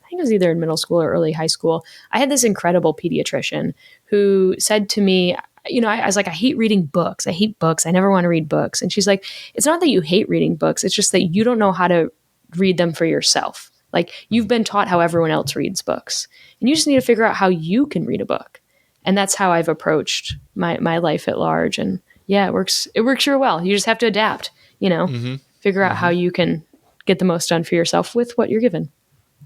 A: think it was either in middle school or early high school, I had this incredible pediatrician who said to me, I was like, I hate reading books. I hate books. I never want to read books. And she's like, it's not that you hate reading books. It's just that you don't know how to read them for yourself. Like, you've been taught how everyone else reads books, and you just need to figure out how you can read a book. And that's how I've approached my life at large. And it works real well. You just have to adapt, figure out how you can get the most done for yourself with what you're given.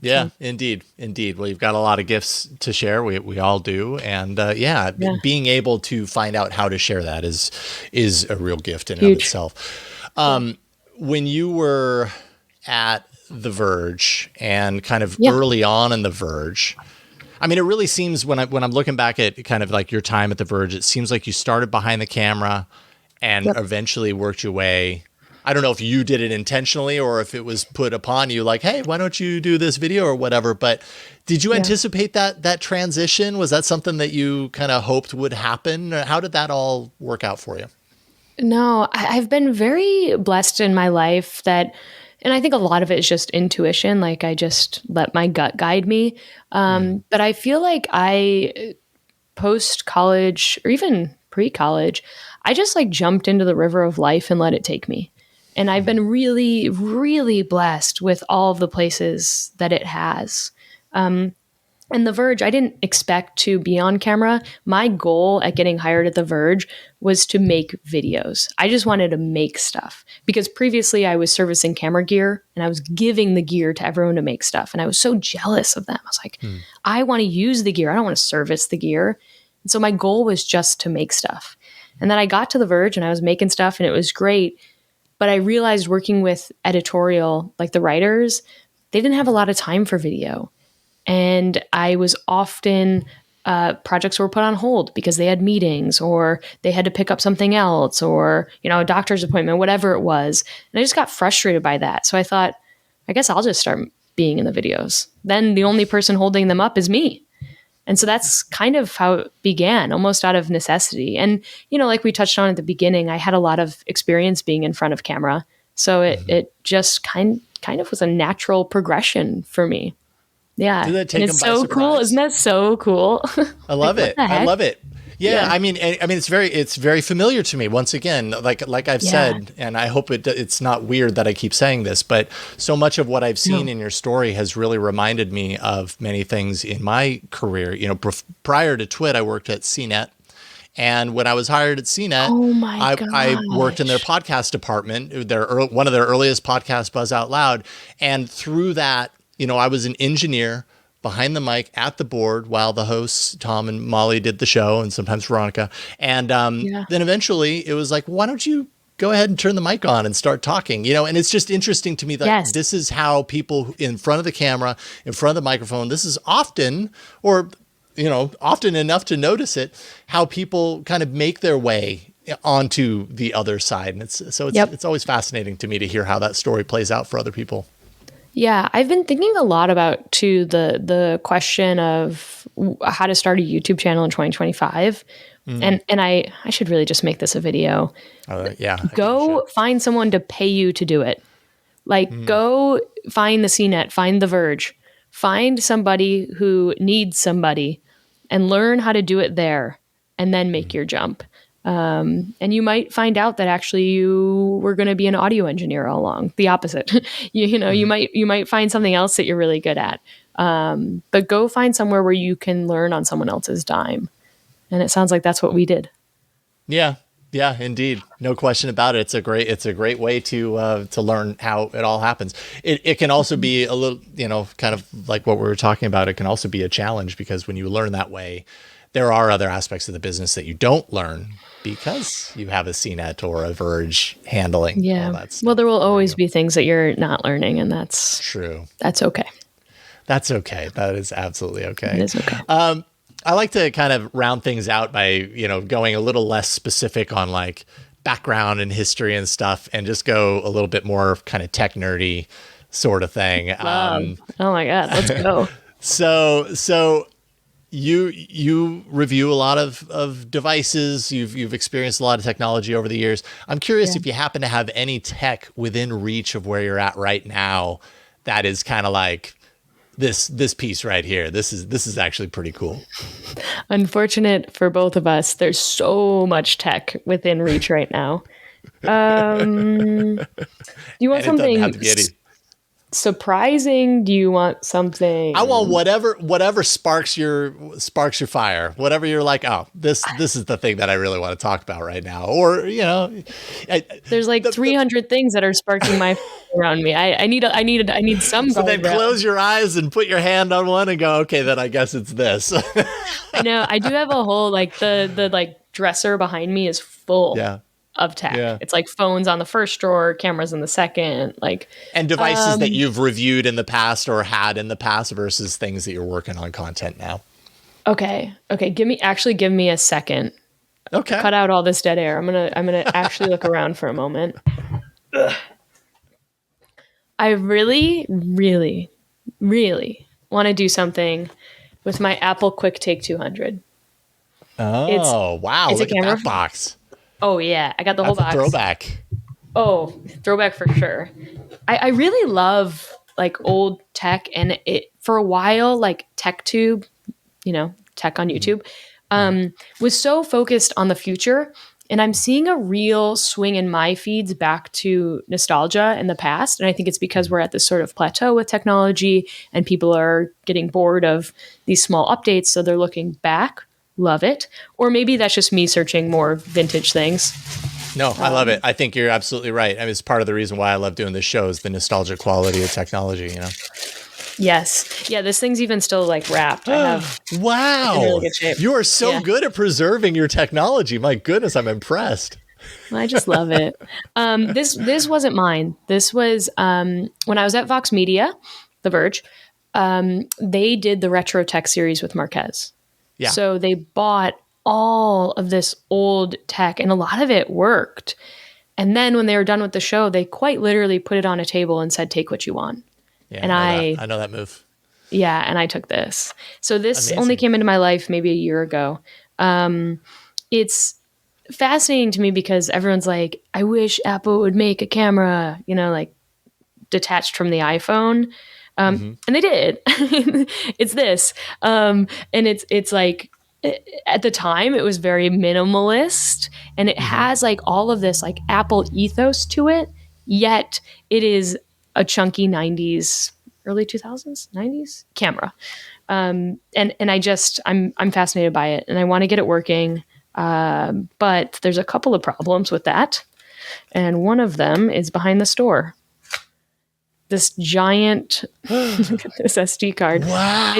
B: Yeah, indeed. Indeed. Well, you've got a lot of gifts to share. We all do. And
A: Yeah.
B: being able to find out how to share that is a real gift in and of
A: Huge.
B: itself. When you were at The Verge and kind of
A: Yeah.
B: early on in The Verge, I mean, it really seems when I'm looking back at kind of like your time at The Verge, it seems like you started behind the camera and
A: Yep.
B: eventually worked your way. I don't know if you did it intentionally or if it was put upon you like, hey, why don't you do this video or whatever? But did you anticipate that transition? Was that something that you kind of hoped would happen? Or how did that all work out for you?
A: No, I've been very blessed in my life that, and I think a lot of it is just intuition. Like I just let my gut guide me. But I feel like post college or even pre college, I just like jumped into the river of life and let it take me. And I've been really, really blessed with all of the places that it has. And The Verge, I didn't expect to be on camera. My goal at getting hired at The Verge was to make videos. I just wanted to make stuff because previously I was servicing camera gear and I was giving the gear to everyone to make stuff. And I was so jealous of them. I was like, I want to use the gear. I don't want to service the gear. And so my goal was just to make stuff. And then I got to The Verge and I was making stuff and it was great. But I realized working with editorial, like the writers, they didn't have a lot of time for video. And I was often, projects were put on hold because they had meetings or they had to pick up something else or, a doctor's appointment, whatever it was. And I just got frustrated by that. So I thought, I guess I'll just start being in the videos. Then the only person holding them up is me. And so that's kind of how it began, almost out of necessity. And, like we touched on at the beginning, I had a lot of experience being in front of camera. So it just kind of was a natural progression for me. Yeah.
B: Did that take
A: and it's
B: them by
A: so
B: surprise?
A: cool. Isn't that so cool?
B: I love
A: Like,
B: it.
A: what the
B: I
A: heck?
B: love it. Yeah,
A: Yeah.
B: I mean, it's very familiar to me. Once again, like I've said, and I hope it's not weird that I keep saying this, but so much of what I've seen in your story has really reminded me of many things in my career. Prior to Twit, I worked at CNET. And when I was hired at CNET,
A: Oh my
B: I worked in their
A: gosh.
B: podcast department, one of their earliest podcasts, Buzz Out Loud. And through that, I was an engineer behind the mic at the board while the hosts, Tom and Molly, did the show, and sometimes Veronica. And then eventually it was like, why don't you go ahead and turn the mic on and start talking? And it's just interesting to me that
A: Yes.
B: this is how people in front of the camera, in front of the microphone, this is often, or often enough to notice it, how people kind of make their way onto the other side. And it's always fascinating to me to hear how that story plays out for other people.
A: Yeah, I've been thinking a lot about too the question of how to start a YouTube channel in 2025. And I should really just make this a video. Go find someone to pay you to do it. Like go find the CNET, find The Verge, find somebody who needs somebody and learn how to do it there and then make your jump. And you might find out that actually you were going to be an audio engineer all along. The opposite. You might find something else that you're really good at. But go find somewhere where you can learn on someone else's dime. And it sounds like that's what we did.
B: Yeah. Yeah, indeed. No question about it. It's a great way to learn how it all happens. It can also be a little, kind of like what we were talking about. It can also be a challenge because when you learn that way, there are other aspects of the business that you don't learn because you have a CNET or a Verge handling all that stuff.
A: Well, there will always be things that you're not learning, and that's
B: true.
A: That's okay.
B: That's okay. That is absolutely okay.
A: It is okay.
B: I like to kind of round things out by, going a little less specific on like background and history and stuff and just go a little bit more kind of tech nerdy sort of thing.
A: Oh my God, let's go.
B: So you review a lot of devices. You've experienced a lot of technology over the years. I'm curious if you happen to have any tech within reach of where you're at right now that is kind of like this piece right here. This is actually pretty cool.
A: Unfortunate for both of us, there's so much tech within reach right now. You want
B: And it doesn't
A: something?
B: have to be any.
A: surprising? Do you want something?
B: I want whatever sparks your fire. Whatever you're like, oh, this is the thing that I really want to talk about right now. Or
A: there's like 300 things that are sparking my around me. I need some.
B: So then close your eyes and put your hand on one and go, okay, then I guess it's this.
A: I know. I do have a whole the like dresser behind me is full.
B: Yeah.
A: Of tech.
B: Yeah.
A: It's like phones on the first drawer, cameras in the second,
B: and devices that you've reviewed in the past or had in the past versus things that you're working on content now.
A: Okay. Give me a second.
B: Okay.
A: Cut out all this dead air. I'm gonna actually look around for a moment. Ugh. I really, really, really want to do something with my Apple QuickTake 200.
B: Oh, wow. Look at that box.
A: Oh, yeah. I got the whole box.
B: Throwback.
A: Oh, throwback for sure. I really love like old tech, and it for a while, like TechTube, tech on YouTube, was so focused on the future. And I'm seeing a real swing in my feeds back to nostalgia in the past. And I think it's because we're at this sort of plateau with technology and people are getting bored of these small updates. So they're looking back. Love it. Or maybe that's just me searching more vintage things.
B: No, I love it. I think you're absolutely right. I mean, it's part of the reason why I love doing this show is the nostalgic quality of technology,
A: Yes. Yeah, this thing's even still like wrapped. I have
B: wow.
A: in really good shape.
B: You are so good at preserving your technology. My goodness, I'm impressed.
A: I just love it. This wasn't mine. This was when I was at Vox Media, The Verge. They did the Retro Tech series with Marquez. Yeah. So they bought all of this old tech, and a lot of it worked. And then when they were done with the show, they quite literally put it on a table and said, "Take what you want."
B: Yeah, and I know that move.
A: Yeah, and I took this. So this only came into my life maybe a year ago. It's fascinating to me because everyone's like, "I wish Apple would make a camera, like detached from the iPhone." And they did. It's this. And it's like, at the time it was very minimalist, and it has like all of this like Apple ethos to it, yet it is a chunky 90s, early 2000s, 90s camera. And I'm fascinated by it, and I want to get it working. But there's a couple of problems with that. And one of them is behind the store. This giant this SD card.
B: Wow.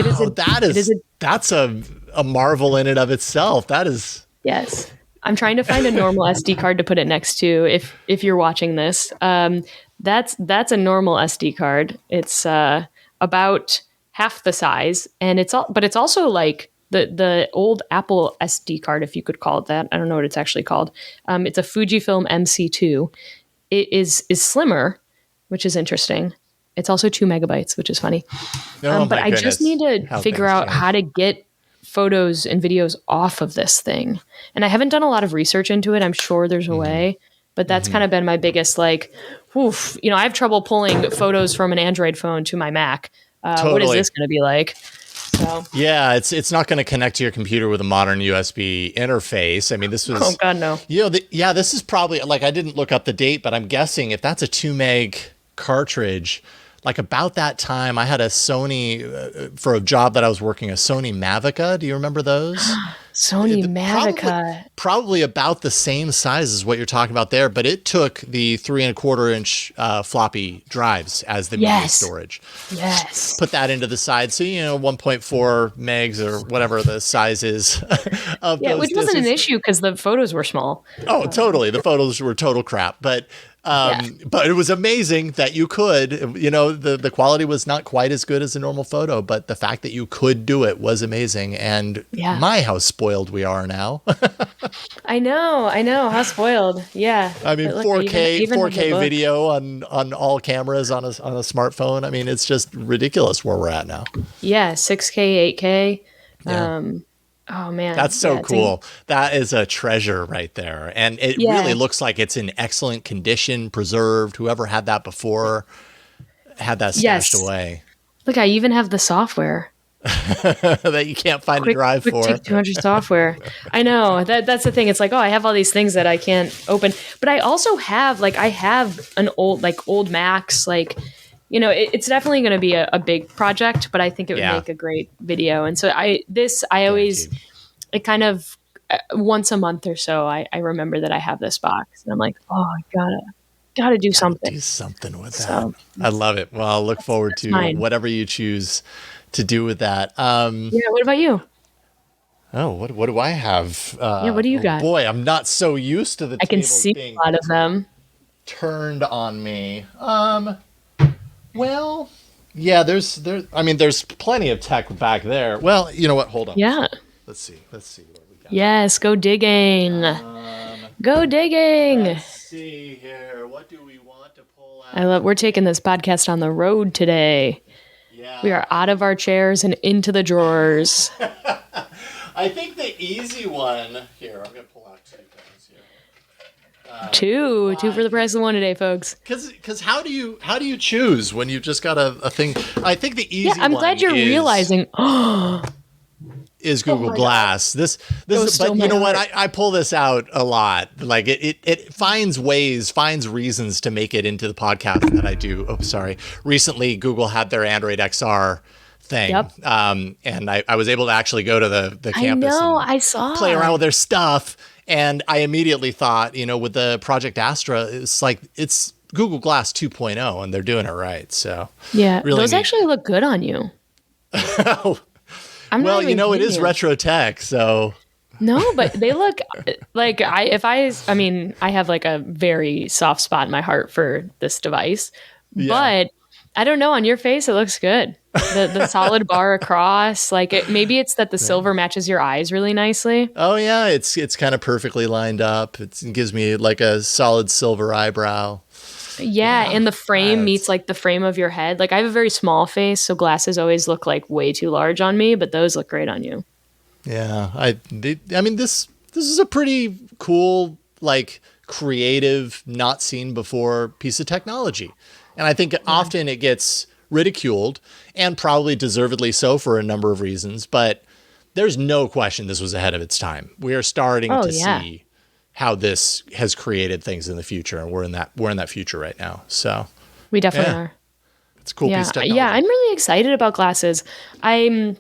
B: That's a marvel in and of itself. That is.
A: Yes. I'm trying to find a normal SD card to put it next to if you're watching this. That's a normal SD card. It's about half the size, and it's also like the old Apple SD card, if you could call it that. I don't know what it's actually called. It's a Fujifilm MC2. It is slimmer, which is interesting. It's also 2 megabytes, which is funny. But I just need to figure out how to get photos and videos off of this thing. And I haven't done a lot of research into it. I'm sure there's a way, but that's kind of been my biggest like, oof, I have trouble pulling photos from an Android phone to my Mac.
B: Totally.
A: What is this going to be like? So.
B: Yeah, it's not going to connect to your computer with a modern USB interface. I mean, this was...
A: Oh, God, no.
B: This is probably... Like, I didn't look up the date, but I'm guessing if that's a 2 meg cartridge, like about that time, I had a Sony, for a job that I was working, a Sony Mavica. Do you remember those?
A: Sony Mavica.
B: Probably about the same size as what you're talking about there, but it took the 3¼ inch floppy drives as the media storage.
A: Yes.
B: Put that into the side. So, 1.4 megs or whatever the size is of those
A: which wasn't an issue because the photos were small.
B: Oh, totally. The photos were total crap. But it was amazing that you could, the quality was not quite as good as a normal photo, but the fact that you could do it was amazing. And my, how spoiled we are now.
A: I know. How spoiled. Yeah.
B: I mean, look, 4K video on all cameras on a smartphone. I mean, it's just ridiculous where we're at now.
A: Yeah. 6K, 8K.
B: Yeah.
A: Oh man,
B: that's so cool. That is a treasure right there. And it really looks like it's in excellent condition, preserved. Whoever had that before had that stashed away.
A: Look, I even have the software
B: that you can't find a drive for.
A: QuickTake 200 software. I know that's the thing. It's like, I have all these things that I can't open, but I also have I have an old Macs, it's definitely going to be a big project, but I think it would make a great video. And so I always, it kind of once a month or so, I remember that I have this box and I'm like, oh, I gotta do something.
B: Do something with that. I love it. Well, I'll look forward to whatever you choose to do with that.
A: What about you?
B: Oh, what do I have?
A: What do you got?
B: Boy, I'm not so used to the
A: I can see a lot of them
B: turned on me. Well, yeah, there's plenty of tech back there. Well, you know what? Hold on.
A: Yeah.
B: Let's see what we got.
A: Yes, go digging. Go digging.
B: Let's see here. What do we want to pull out?
A: We're taking this podcast on the road today.
B: Yeah.
A: We are out of our chairs and into the drawers.
B: I think the easy one here. I'm gonna pull out two things here.
A: Two for the price of one today, folks.
B: Because how do you choose when you've just got a thing? I think the easy.
A: Yeah, I'm glad you're realizing.
B: Is Google Glass. This is, but you know what? I pull this out a lot. Like it finds reasons to make it into the podcast that I do. Oh, sorry. Recently, Google had their Android XR thing.
A: Yep.
B: And I was able to actually go to the campus and play around with their stuff. And I immediately thought, with the Project Astra, it's Google Glass 2.0 and they're doing it right. So
A: yeah,
B: really
A: those actually look good on you.
B: Well, it is retro tech, so.
A: No, but they look like I have like a very soft spot in my heart for this device, but I don't know, on your face, it looks good. The solid bar across, maybe it's that the silver matches your eyes really nicely.
B: Oh yeah. It's kind of perfectly lined up. It gives me like a solid silver eyebrow.
A: Yeah, and the frame meets the frame of your head. I have a very small face, so glasses always look way too large on me, but those look great on you.
B: Yeah, this is a pretty cool, creative, not seen before piece of technology. And I think often it gets ridiculed, and probably deservedly so for a number of reasons, but there's no question this was ahead of its time. We are starting to see how this has created things in the future, and we're in that future right now. So
A: we definitely are.
B: It's a cool piece of technology.
A: Yeah, I'm really excited about glasses.
B: You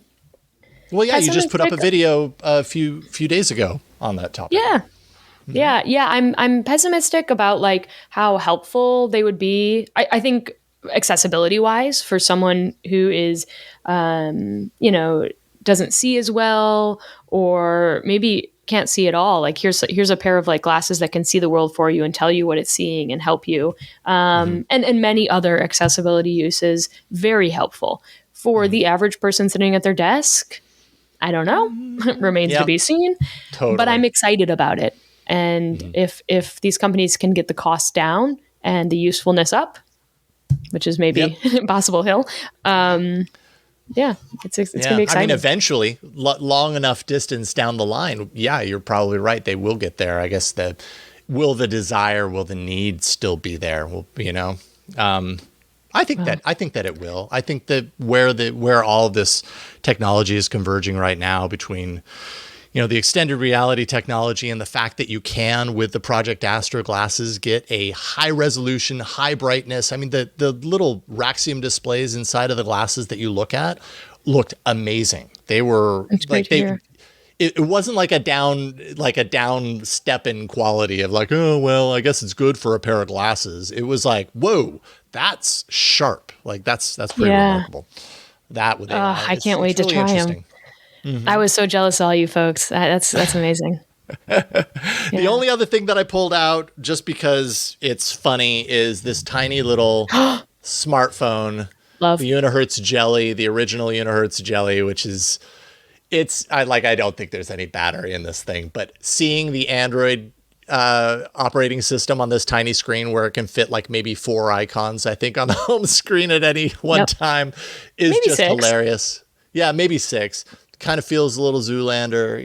B: just put up a video a few days ago on that topic.
A: Yeah. Mm-hmm. Yeah. I'm pessimistic about how helpful they would be. I think accessibility wise for someone who is, doesn't see as well, or maybe can't see at all. Here's a pair of glasses that can see the world for you and tell you what it's seeing and help you. And many other accessibility uses, very helpful. For the average person sitting at their desk, I don't know, remains to be seen. Totally. But I'm excited about it. And if these companies can get the cost down and the usefulness up, which is maybe impossible hill, it's going to be exciting.
B: Eventually, long enough distance down the line, you're probably right. They will get there. I guess the need still be there? I think that it will. I think that where all of this technology is converging right now between, the extended reality technology and the fact that you can, with the Project Astra glasses, get a high resolution, high brightness. The little Raxium displays inside of the glasses that you look at looked amazing. They were it wasn't like a down step in quality of I guess it's good for a pair of glasses. It was whoa, that's sharp. That's pretty remarkable. That with AI,
A: I can't wait to try them. Mm-hmm. I was so jealous of all you folks. That's amazing.
B: The only other thing that I pulled out, just because it's funny, is this tiny little smartphone, the Unihertz Jelly, the original Unihertz Jelly, which is, I don't think there's any battery in this thing, but seeing the Android operating system on this tiny screen where it can fit maybe 4 icons, I think, on the home screen at any one time is maybe just 6. Hilarious. Yeah, maybe 6. Kind of feels a little Zoolander,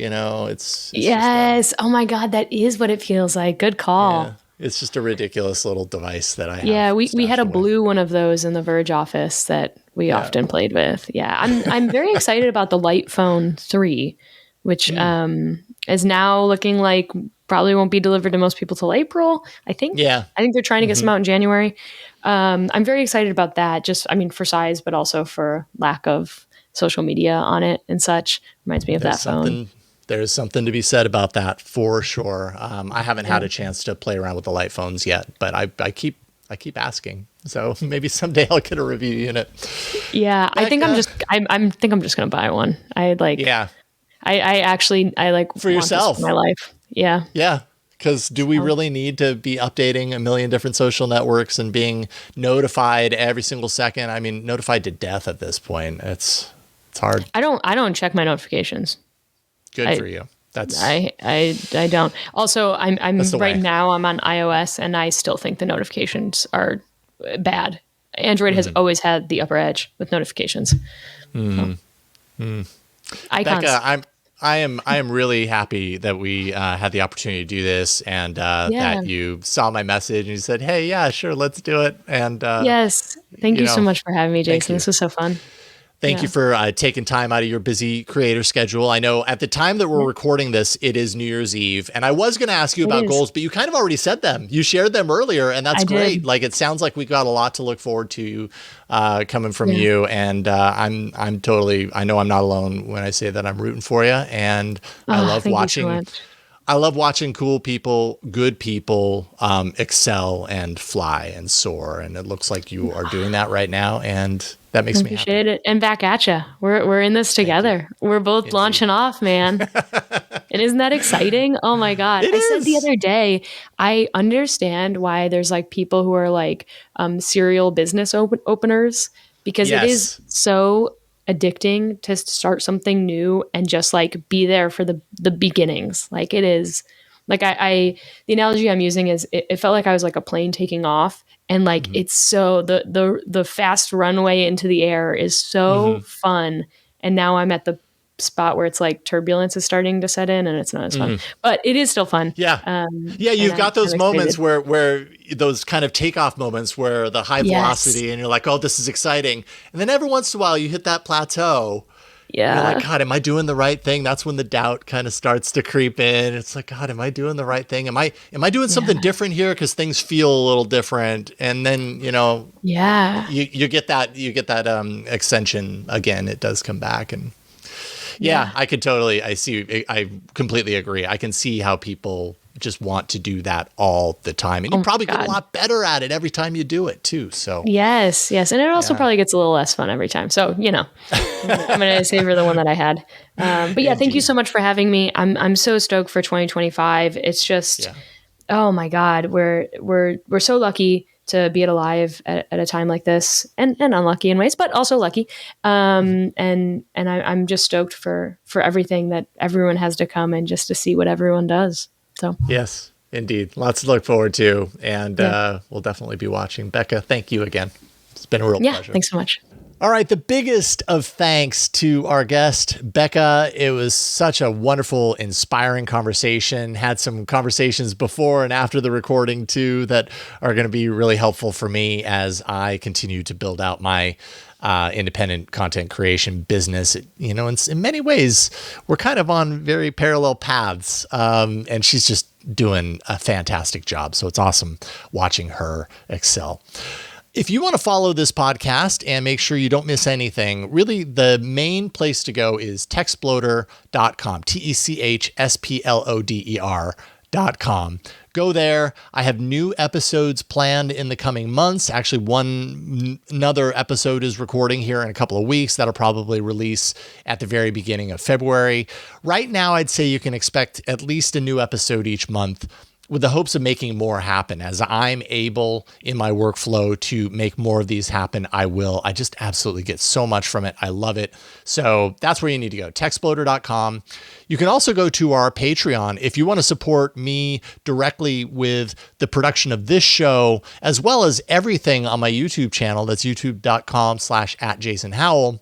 B: it's
A: yes. Oh my God, that is what it feels like. Good call.
B: Yeah, it's just a ridiculous little device that I have.
A: Yeah, we had a blue one of those in the Verge office that we often played with. Yeah, I'm very excited about the Light Phone 3. which is now looking like probably won't be delivered to most people till April, I think.
B: Yeah.
A: I think they're trying to get some out in January. I'm very excited about that. Just, I mean, for size, but also for lack of social media on it and such. Reminds me of that phone.
B: There's something to be said about that for sure. I haven't had a chance to play around with the light phones yet, but I keep asking. So maybe someday I'll get a review unit.
A: Yeah, I think I'm just gonna buy one. I like
B: for yourself,
A: my life. Yeah.
B: Yeah. Because do we really need to be updating a million different social networks and being notified every single second? I mean, notified to death at this point. It's hard.
A: I don't check my notifications.
B: Good for you. That's
A: I don't. Also, I'm right
B: way.
A: now I'm on iOS and I still think the notifications are bad. Android has always had the upper edge with notifications. Icons.
B: Becca, I am really happy that we had the opportunity to do this and that you saw my message and you said, "Hey, yeah, sure, let's do it." And
A: yes, thank you so much for having me, Jason. This was so fun.
B: Thank you for taking time out of your busy creator schedule. I know at the time that we're recording this, it is New Year's Eve. And I was going to ask you about goals, but you kind of already said them. You shared them earlier, and that's great. Like, it sounds like we got a lot to look forward to coming from you. And I'm totally, I know I'm not alone when I say that I'm rooting for you. And I love watching. I love watching cool people, good people excel and fly and soar. And it looks like you are doing that right now. And that makes me happy.
A: Appreciate it. And back at you. We're in this together. We're both launching off, man. And isn't that exciting? Oh my God. I said the other day, I understand why there's like people who are like serial business openers, because it is so addicting to start something new and just like be there for the beginnings. Like it is like the analogy I'm using is it felt like I was like a plane taking off, and like it's so the fast runway into the air is so fun, and now I'm at the spot where it's like turbulence is starting to set in and it's not as fun, but it is still fun.
B: You've got those moments where those kind of takeoff moments where the high velocity and you're like, oh, this is exciting, and then every once in a while you hit that plateau. You're like, God, am I doing the right thing? That's when the doubt kind of starts to creep in. It's like, God, am I doing the right thing? Am I doing something different here? Because things feel a little different. And then, you get that extension again. It does come back. And I completely agree. I can see how people just want to do that all the time. And you probably get a lot better at it every time you do it too. So
A: yes. And it also probably gets a little less fun every time. So, I'm going to savor the one that I had. But yeah, thank you so much for having me. I'm so stoked for 2025. It's just, oh my God, we're so lucky to be alive at a time like this, and unlucky in ways, but also lucky. And I'm just stoked for everything that everyone has to come and just to see what everyone does. So
B: yes, indeed. Lots to look forward to. And we'll definitely be watching. Becca, thank you again. It's been a real pleasure.
A: Thanks so much.
B: All right. The biggest of thanks to our guest, Becca. It was such a wonderful, inspiring conversation. Had some conversations before and after the recording too that are going to be really helpful for me as I continue to build out my independent content creation business. In many ways, we're kind of on very parallel paths. And she's just doing a fantastic job. So it's awesome watching her excel. If you want to follow this podcast and make sure you don't miss anything, really the main place to go is techsploder.com, techsploder.com. Go there. I have new episodes planned in the coming months. Actually, another episode is recording here in a couple of weeks. That'll probably release at the very beginning of February. Right now, I'd say you can expect at least a new episode each month, with the hopes of making more happen. As I'm able in my workflow to make more of these happen, I will. I just absolutely get so much from it. I love it. So that's where you need to go, techsploder.com. You can also go to our Patreon if you want to support me directly with the production of this show, as well as everything on my YouTube channel. That's youtube.com/@JasonHowell.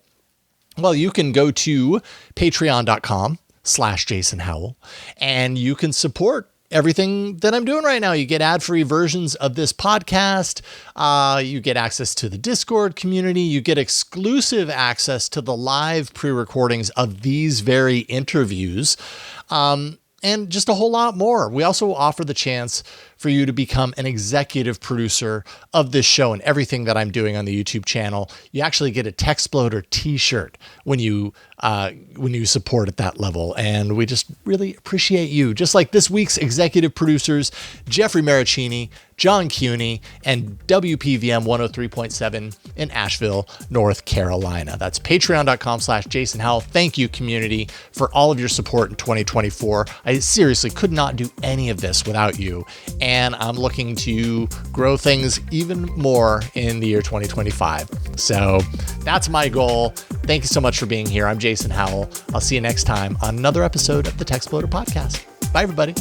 B: Well, you can go to patreon.com/JasonHowell, and you can support everything that I'm doing right now. You get ad-free versions of this podcast. You get access to the Discord community. You get exclusive access to the live pre-recordings of these very interviews. And just a whole lot more. We also offer the chance for you to become an executive producer of this show and everything that I'm doing on the YouTube channel. You actually get a Techsploder t-shirt when you support at that level. And we just really appreciate you. Just like this week's executive producers, Jeffrey Maricini, John Cuney, and WPVM 103.7 in Asheville, North Carolina. That's patreon.com/Jason Howell. Thank you, community, for all of your support in 2024. I seriously could not do any of this without you. And I'm looking to grow things even more in the year 2025. So that's my goal. Thank you so much for being here. I'm Jason Howell. I'll see you next time on another episode of the Techsploder Podcast. Bye, everybody.